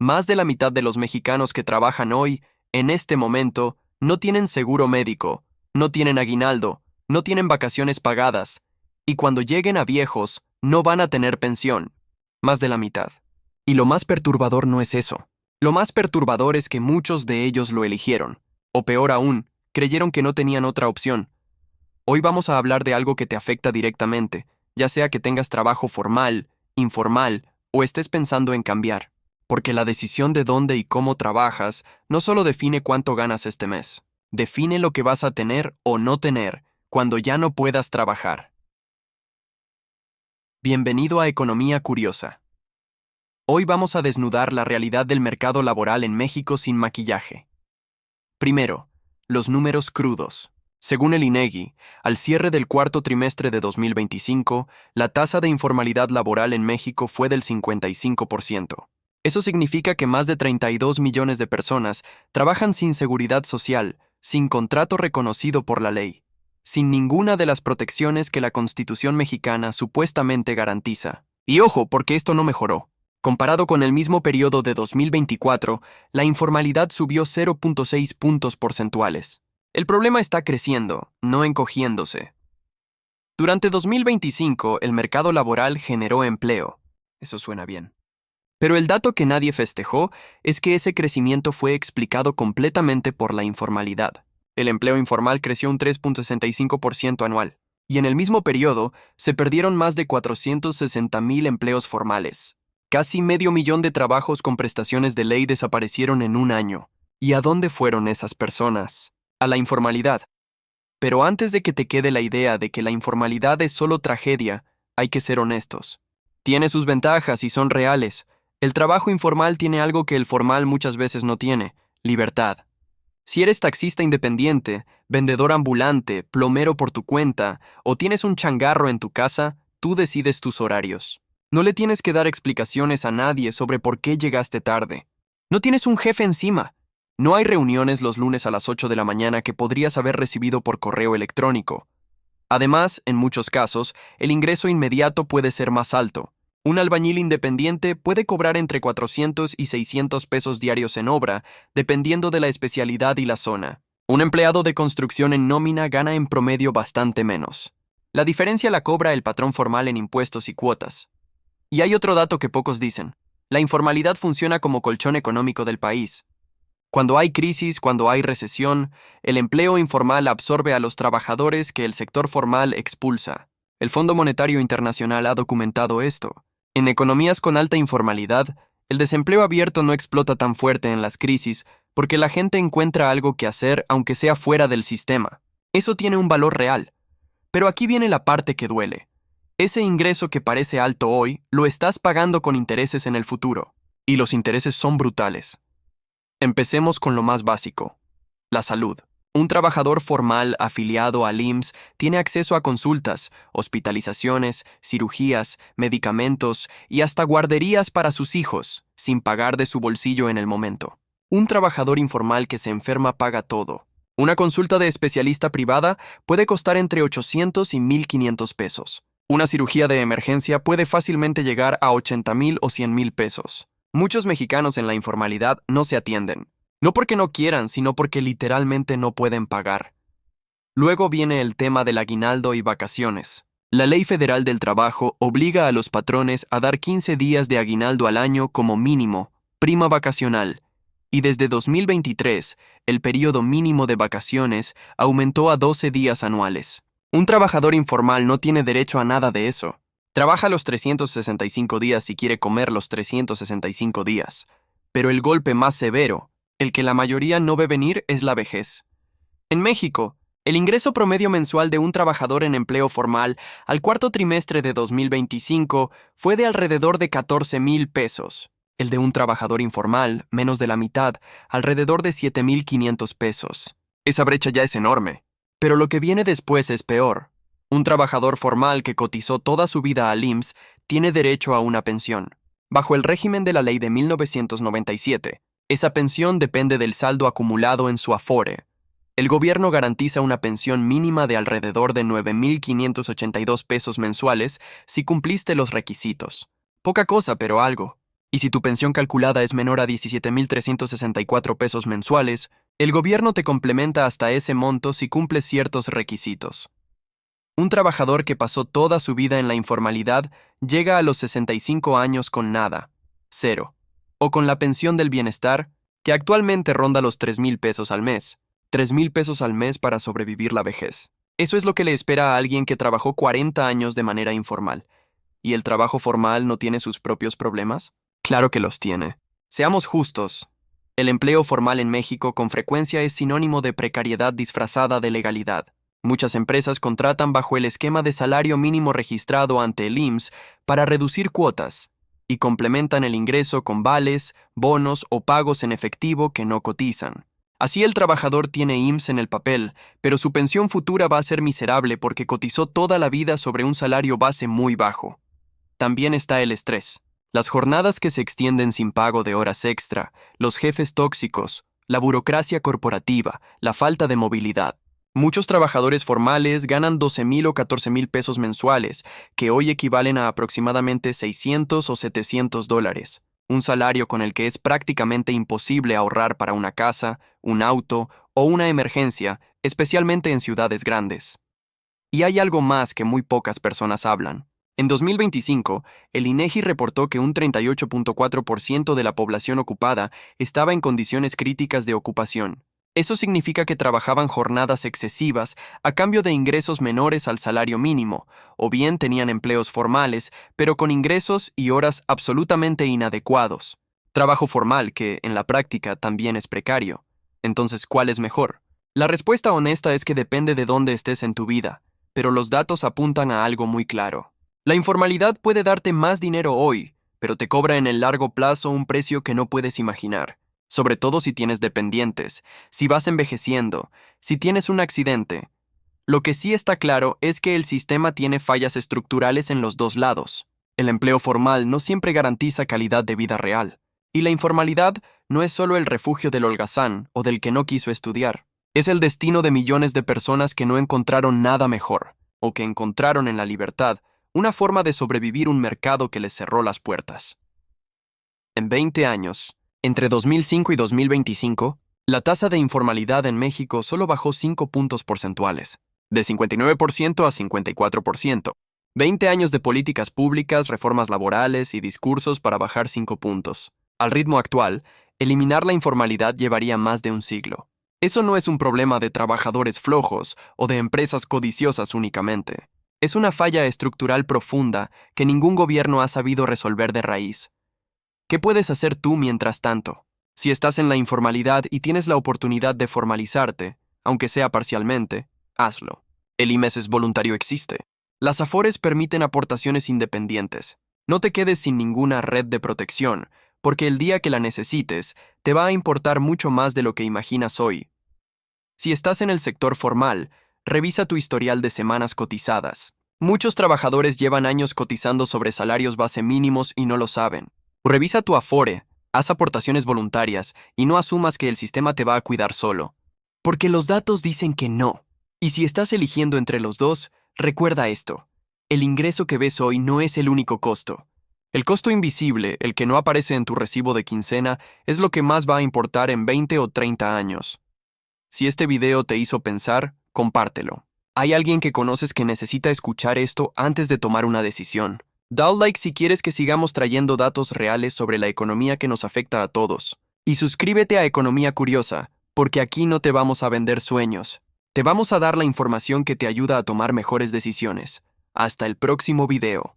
Más de la mitad de los mexicanos que trabajan hoy, en este momento, no tienen seguro médico, no tienen aguinaldo, no tienen vacaciones pagadas, y cuando lleguen a viejos, no van a tener pensión. Más de la mitad. Y lo más perturbador no es eso. Lo más perturbador es que muchos de ellos lo eligieron, o peor aún, creyeron que no tenían otra opción. Hoy vamos a hablar de algo que te afecta directamente, ya sea que tengas trabajo formal, informal, o estés pensando en cambiar. Porque la decisión de dónde y cómo trabajas no solo define cuánto ganas este mes, define lo que vas a tener o no tener cuando ya no puedas trabajar. Bienvenido a Economía Curiosa. Hoy vamos a desnudar la realidad del mercado laboral en México sin maquillaje. Primero, los números crudos. Según el INEGI, al cierre del cuarto trimestre de 2025, la tasa de informalidad laboral en México fue del 55%. Eso significa que más de 32 millones de personas trabajan sin seguridad social, sin contrato reconocido por la ley, sin ninguna de las protecciones que la Constitución mexicana supuestamente garantiza. Y ojo, porque esto no mejoró. Comparado con el mismo periodo de 2024, la informalidad subió 0.6 puntos porcentuales. El problema está creciendo, no encogiéndose. Durante 2025, el mercado laboral generó empleo. Eso suena bien. Pero el dato que nadie festejó es que ese crecimiento fue explicado completamente por la informalidad. El empleo informal creció un 3.65% anual, y en el mismo periodo se perdieron más de 460,000 empleos formales. Casi 500,000 de trabajos con prestaciones de ley desaparecieron en un año. ¿Y a dónde fueron esas personas? A la informalidad. Pero antes de que te quede la idea de que la informalidad es solo tragedia, hay que ser honestos. Tiene sus ventajas y son reales. El trabajo informal tiene algo que el formal muchas veces no tiene: libertad. Si eres taxista independiente, vendedor ambulante, plomero por tu cuenta, o tienes un changarro en tu casa, tú decides tus horarios. No le tienes que dar explicaciones a nadie sobre por qué llegaste tarde. No tienes un jefe encima. No hay reuniones los lunes a las 8 de la mañana que podrías haber recibido por correo electrónico. Además, en muchos casos, el ingreso inmediato puede ser más alto. Un albañil independiente puede cobrar entre 400 y 600 pesos diarios en obra, dependiendo de la especialidad y la zona. Un empleado de construcción en nómina gana en promedio bastante menos. La diferencia la cobra el patrón formal en impuestos y cuotas. Y hay otro dato que pocos dicen. La informalidad funciona como colchón económico del país. Cuando hay crisis, cuando hay recesión, el empleo informal absorbe a los trabajadores que el sector formal expulsa. El Fondo Monetario Internacional ha documentado esto. En economías con alta informalidad, el desempleo abierto no explota tan fuerte en las crisis porque la gente encuentra algo que hacer aunque sea fuera del sistema. Eso tiene un valor real. Pero aquí viene la parte que duele. Ese ingreso que parece alto hoy, lo estás pagando con intereses en el futuro. Y los intereses son brutales. Empecemos con lo más básico: la salud. Un trabajador formal afiliado al IMSS tiene acceso a consultas, hospitalizaciones, cirugías, medicamentos y hasta guarderías para sus hijos, sin pagar de su bolsillo en el momento. Un trabajador informal que se enferma paga todo. Una consulta de especialista privada puede costar entre 800 y 1,500 pesos. Una cirugía de emergencia puede fácilmente llegar a 80,000 o 100,000 pesos. Muchos mexicanos en la informalidad no se atienden. No porque no quieran, sino porque literalmente no pueden pagar. Luego viene el tema del aguinaldo y vacaciones. La Ley Federal del Trabajo obliga a los patrones a dar 15 días de aguinaldo al año como mínimo, prima vacacional, y desde 2023, el periodo mínimo de vacaciones aumentó a 12 días anuales. Un trabajador informal no tiene derecho a nada de eso. Trabaja los 365 días si quiere comer los 365 días. Pero el golpe más severo, el que la mayoría no ve venir, es la vejez. En México, el ingreso promedio mensual de un trabajador en empleo formal al cuarto trimestre de 2025 fue de alrededor de 14,000 pesos. El de un trabajador informal, menos de la mitad, alrededor de 7,500 pesos. Esa brecha ya es enorme. Pero lo que viene después es peor. Un trabajador formal que cotizó toda su vida al IMSS tiene derecho a una pensión. Bajo el régimen de la ley de 1997, esa pensión depende del saldo acumulado en su Afore. El gobierno garantiza una pensión mínima de alrededor de 9,582 pesos mensuales si cumpliste los requisitos. Poca cosa, pero algo. Y si tu pensión calculada es menor a 17.364 pesos mensuales, el gobierno te complementa hasta ese monto si cumples ciertos requisitos. Un trabajador que pasó toda su vida en la informalidad llega a los 65 años con nada, cero, o con la pensión del bienestar, que actualmente ronda los 3,000 pesos al mes. 3,000 pesos al mes para sobrevivir la vejez. Eso es lo que le espera a alguien que trabajó 40 años de manera informal. ¿Y el trabajo formal no tiene sus propios problemas? Claro que los tiene. Seamos justos. El empleo formal en México con frecuencia es sinónimo de precariedad disfrazada de legalidad. Muchas empresas contratan bajo el esquema de salario mínimo registrado ante el IMSS para reducir cuotas y complementan el ingreso con vales, bonos o pagos en efectivo que no cotizan. Así el trabajador tiene IMSS en el papel, pero su pensión futura va a ser miserable porque cotizó toda la vida sobre un salario base muy bajo. También está el estrés. Las jornadas que se extienden sin pago de horas extra, los jefes tóxicos, la burocracia corporativa, la falta de movilidad. Muchos trabajadores formales ganan 12,000 o 14,000 pesos mensuales, que hoy equivalen a aproximadamente 600 o 700 dólares. Un salario con el que es prácticamente imposible ahorrar para una casa, un auto o una emergencia, especialmente en ciudades grandes. Y hay algo más que muy pocas personas hablan. En 2025, el INEGI reportó que un 38.4% de la población ocupada estaba en condiciones críticas de ocupación. Eso significa que trabajaban jornadas excesivas a cambio de ingresos menores al salario mínimo, o bien tenían empleos formales, pero con ingresos y horas absolutamente inadecuados. Trabajo formal que, en la práctica, también es precario. Entonces, ¿cuál es mejor? La respuesta honesta es que depende de dónde estés en tu vida, pero los datos apuntan a algo muy claro. La informalidad puede darte más dinero hoy, pero te cobra en el largo plazo un precio que no puedes imaginar. Sobre todo si tienes dependientes, si vas envejeciendo, si tienes un accidente. Lo que sí está claro es que el sistema tiene fallas estructurales en los dos lados. El empleo formal no siempre garantiza calidad de vida real. Y la informalidad no es solo el refugio del holgazán o del que no quiso estudiar. Es el destino de millones de personas que no encontraron nada mejor, o que encontraron en la libertad una forma de sobrevivir un mercado que les cerró las puertas. En 20 años, entre 2005 y 2025, la tasa de informalidad en México solo bajó 5 puntos porcentuales, de 59% a 54%. 20 años de políticas públicas, reformas laborales y discursos para bajar 5 puntos. Al ritmo actual, eliminar la informalidad llevaría más de un siglo. Eso no es un problema de trabajadores flojos o de empresas codiciosas únicamente. Es una falla estructural profunda que ningún gobierno ha sabido resolver de raíz. ¿Qué puedes hacer tú mientras tanto? Si estás en la informalidad y tienes la oportunidad de formalizarte, aunque sea parcialmente, hazlo. El IMSS voluntario existe. Las AFORES permiten aportaciones independientes. No te quedes sin ninguna red de protección, porque el día que la necesites, te va a importar mucho más de lo que imaginas hoy. Si estás en el sector formal, revisa tu historial de semanas cotizadas. Muchos trabajadores llevan años cotizando sobre salarios base mínimos y no lo saben. Revisa tu Afore, haz aportaciones voluntarias y no asumas que el sistema te va a cuidar solo. Porque los datos dicen que no. Y si estás eligiendo entre los dos, recuerda esto. El ingreso que ves hoy no es el único costo. El costo invisible, el que no aparece en tu recibo de quincena, es lo que más va a importar en 20 o 30 años. Si este video te hizo pensar, compártelo. Hay alguien que conoces que necesita escuchar esto antes de tomar una decisión. Da un like si quieres que sigamos trayendo datos reales sobre la economía que nos afecta a todos. Y suscríbete a Economía Curiosa, porque aquí no te vamos a vender sueños. Te vamos a dar la información que te ayuda a tomar mejores decisiones. Hasta el próximo video.